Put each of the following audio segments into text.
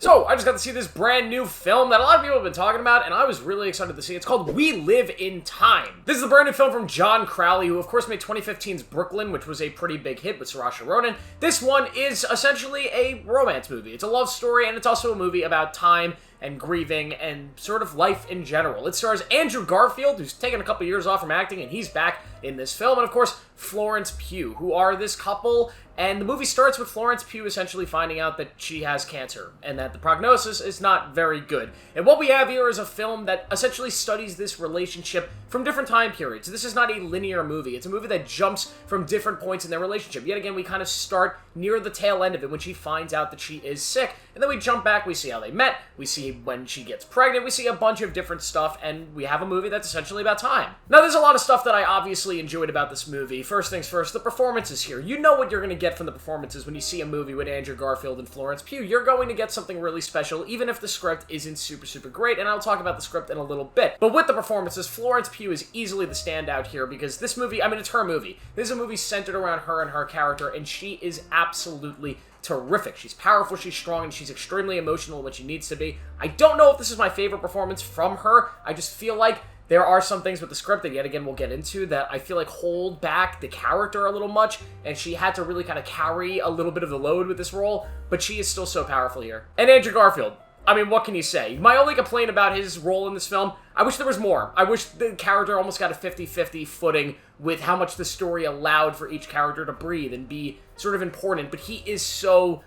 So, I just got to see this brand new film that a lot of people have been talking about, and I was really excited to see. It's called We Live in Time. This is a brand new film from John Crowley, who of course made 2015's Brooklyn, which was a pretty big hit with Saoirse Ronan. This one is essentially a romance movie. It's a love story, and it's also a movie about time and grieving and sort of life in general. It stars Andrew Garfield, who's taken a couple years off from acting, and he's back in this film, and of course, Florence Pugh, who are this couple, and the movie starts with Florence Pugh essentially finding out that she has cancer, and that the prognosis is not very good. And what we have here is a film that essentially studies this relationship from different time periods. This is not a linear movie. It's a movie that jumps from different points in their relationship. Yet again, we kind of start near the tail end of it when she finds out that she is sick, and then we jump back, we see how they met, we see when she gets pregnant, we see a bunch of different stuff, and we have a movie that's essentially about time. Now, there's a lot of stuff that I obviously enjoyed about this movie. First things first, the performances here. You know what you're going to get from the performances when you see a movie with Andrew Garfield and Florence Pugh. You're going to get something really special, even if the script isn't super great, and I'll talk about the script in a little bit. But with the performances, Florence Pugh is easily the standout here, because this movie, I mean, it's her movie. This is a movie centered around her and her character, and she is absolutely terrific. She's powerful, she's strong, and she's extremely emotional when she needs to be. I don't know if this is my favorite performance from her. I just feel like there are some things with the script that, yet again, we'll get into, that I feel like hold back the character a little much, and she had to really kind of carry a little bit of the load with this role, but she is still so powerful here. And Andrew Garfield, I mean, what can you say? My only complaint about his role in this film, I wish there was more. I wish the character almost got a 50-50 footing with how much the story allowed for each character to breathe and be sort of important, but he is so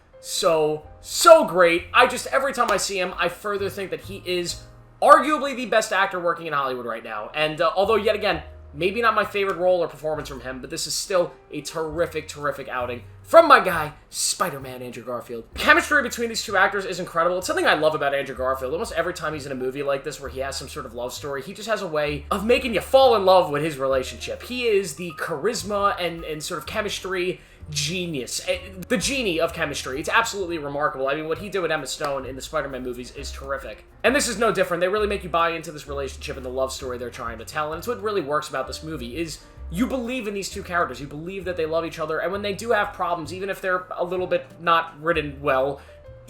great. Every time I see him, I further think that he is arguably the best actor working in Hollywood right now. And although, yet again, maybe not my favorite role or performance from him, but this is still a terrific outing from my guy, Spider-Man Andrew Garfield. The chemistry between these two actors is incredible. It's something I love about Andrew Garfield. Almost every time he's in a movie like this where he has some sort of love story, he just has a way of making you fall in love with his relationship. He is the charisma and sort of chemistry genius. The genie of chemistry. It's absolutely remarkable. I mean, what he did with Emma Stone in the Spider-Man movies is terrific. And this is no different. They really make you buy into this relationship and the love story they're trying to tell, and it's what really works about this movie, is you believe in these two characters. You believe that they love each other, and when they do have problems, even if they're a little bit not written well,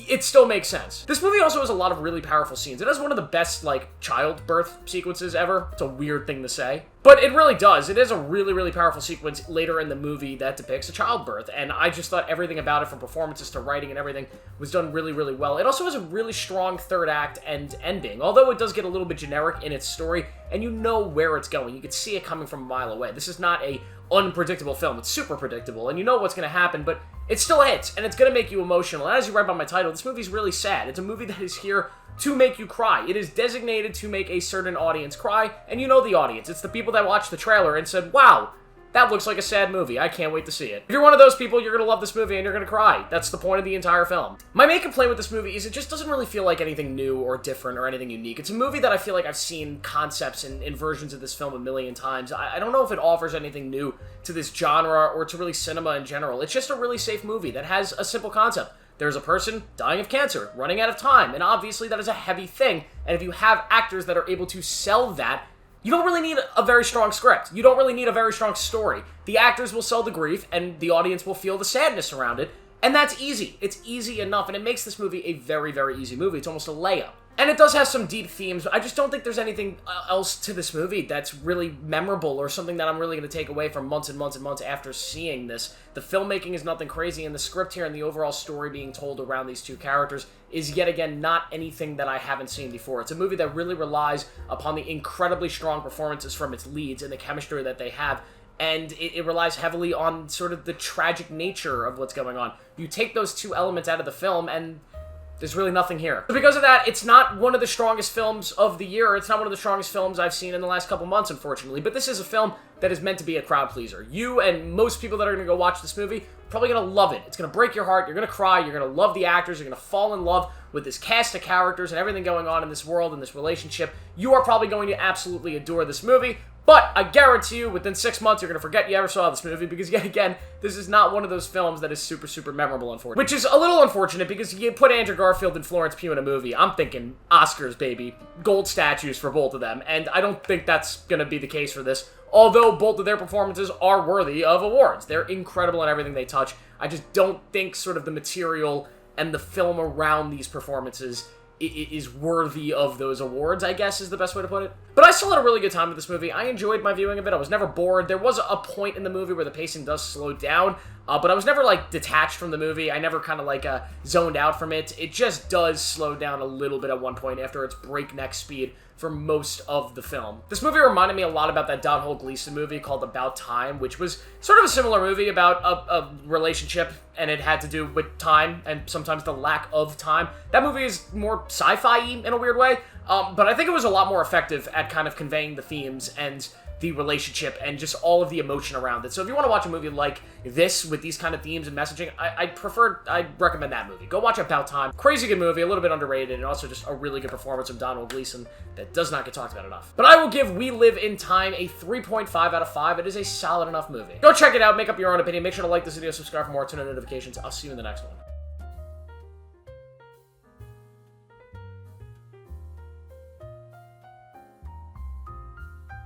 it still makes sense. This movie also has a lot of really powerful scenes. It has one of the best, childbirth sequences ever. It's a weird thing to say, but it really does. It is a really powerful sequence later in the movie that depicts a childbirth, and I just thought everything about it, from performances to writing and everything, was done really well. It also has a really strong third act and ending, although it does get a little bit generic in its story, and you know where it's going. You can see it coming from a mile away. This is not a unpredictable film. It's super predictable, and you know what's going to happen, but it still hits, and it's going to make you emotional. And as you read by my title, this movie's really sad. It's a movie that is here to make you cry. It is designated to make a certain audience cry, and you know the audience. It's the people that watched the trailer and said, wow, that looks like a sad movie. I can't wait to see it. If you're one of those people, you're going to love this movie and you're going to cry. That's the point of the entire film. My main complaint with this movie is it just doesn't really feel like anything new or different or anything unique. It's a movie that I feel like I've seen concepts and versions of this film a million times. I don't know if it offers anything new to this genre or to really cinema in general. It's just a really safe movie that has a simple concept. There's a person dying of cancer, running out of time, and obviously that is a heavy thing, and if you have actors that are able to sell that, you don't really need a very strong script. You don't really need a very strong story. The actors will sell the grief, and the audience will feel the sadness around it, and that's easy. It's easy enough, and it makes this movie a very easy movie. It's almost a layup. And it does have some deep themes, but I just don't think there's anything else to this movie that's really memorable or something that I'm really going to take away from months and months after seeing this. The filmmaking is nothing crazy, and the script here and the overall story being told around these two characters is yet again not anything that I haven't seen before. It's a movie that really relies upon the incredibly strong performances from its leads and the chemistry that they have, and it relies heavily on sort of the tragic nature of what's going on. You take those two elements out of the film, and there's really nothing here. So because of that, it's not one of the strongest films of the year. It's not one of the strongest films I've seen in the last couple months, unfortunately. But this is a film that is meant to be a crowd pleaser. You and most people that are going to go watch this movie are probably going to love it. It's going to break your heart. You're going to cry. You're going to love the actors. You're going to fall in love with this cast of characters and everything going on in this world and this relationship. You are probably going to absolutely adore this movie. But I guarantee you, within 6 months, you're going to forget you ever saw this movie, because yet again, this is not one of those films that is super memorable, unfortunately. Which is a little unfortunate, because you put Andrew Garfield and Florence Pugh in a movie, I'm thinking Oscars, baby. Gold statues for both of them, and I don't think that's going to be the case for this. Although both of their performances are worthy of awards. They're incredible in everything they touch. I just don't think sort of the material and the film around these performances is worthy of those awards, I guess is the best way to put it. But I still had a really good time with this movie. I enjoyed my viewing of it. I was never bored. There was a point in the movie where the pacing does slow down, but I was never, like, detached from the movie. I never kind of, like, zoned out from it. It just does slow down a little bit at one point after its breakneck speed for most of the film. This movie reminded me a lot about that Domhnall Gleeson movie called About Time, which was sort of a similar movie about a relationship, and it had to do with time, and sometimes the lack of time. That movie is more sci-fi-y in a weird way, but I think it was a lot more effective at kind of conveying the themes and the relationship and just all of the emotion around it. So if you want to watch a movie like this with these kind of themes and messaging, I'd recommend that movie. Go watch About Time. Crazy good movie, a little bit underrated, and also just a really good performance of Domhnall Gleeson that does not get talked about enough. But I will give We Live in Time a 3.5 out of 5. It is a solid enough movie. Go check it out, make up your own opinion. Make sure to like this video, subscribe for more, turn on notifications. I'll see you in the next one.